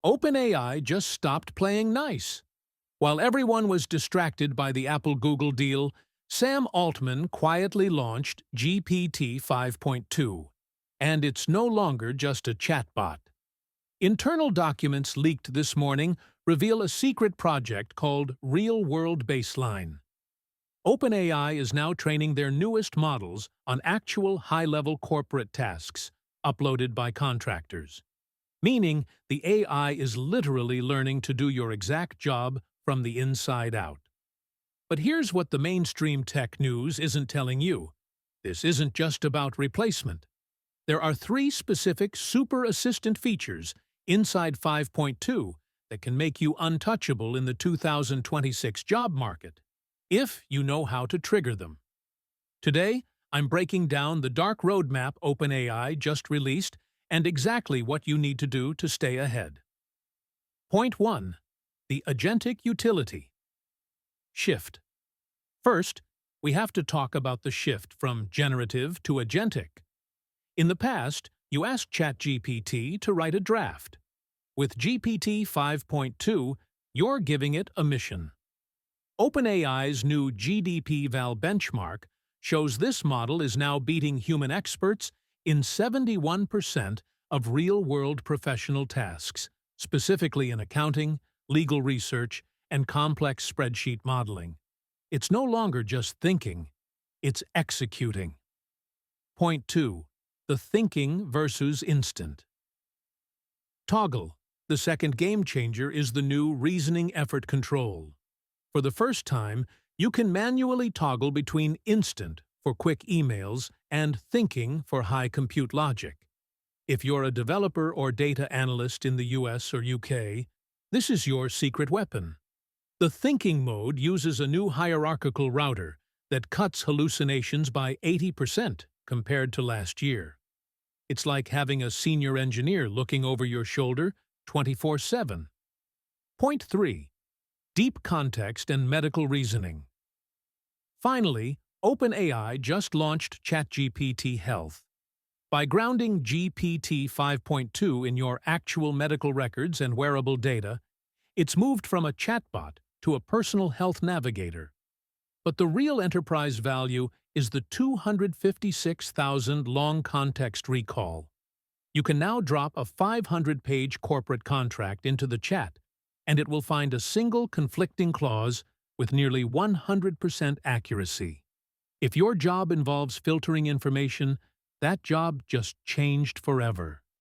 OpenAI just stopped playing nice. While everyone was distracted by the Apple-Google deal, Sam Altman quietly launched GPT 5.2, and it's no longer just a chatbot. Internal documents leaked this morning reveal a secret project called Real-World Baseline. OpenAI is now training their newest models on actual high-level corporate tasks uploaded by contractors, meaning the AI is literally learning to do your exact job from the inside out. But here's what the mainstream tech news isn't telling you. This isn't just about replacement. There are three specific super assistant features inside 5.2 that can make you untouchable in the 2026 job market, if you know how to trigger them. Today, I'm breaking down the dark roadmap OpenAI just released and exactly what you need to do to stay ahead. Point 1. The Agentic Utility. Shift. First, we have to talk about the shift from generative to agentic. In the past, you asked ChatGPT to write a draft. With GPT 5.2, you're giving it a mission. OpenAI's new GDP-Val benchmark shows this model is now beating human experts in 71% of real-world professional tasks, specifically in accounting, legal research, and complex spreadsheet modeling. It's no longer just thinking, it's executing. Point 2. The thinking versus instant. Toggle, the second game changer, is the new reasoning effort control. For the first time, you can manually toggle between instant for quick emails and thinking for high compute logic. If you're a developer or data analyst in the US or UK, this is your secret weapon. The thinking mode uses a new hierarchical router that cuts hallucinations by 80% compared to last year. It's like having a senior engineer looking over your shoulder 24/7. Point 3. Deep context and medical reasoning. Finally, OpenAI just launched ChatGPT Health. By grounding GPT 5.2 in your actual medical records and wearable data, it's moved from a chatbot to a personal health navigator. But the real enterprise value is the 256,000 long context recall. You can now drop a 500-page corporate contract into the chat, and it will find a single conflicting clause with nearly 100% accuracy. If your job involves filtering information, that job just changed forever.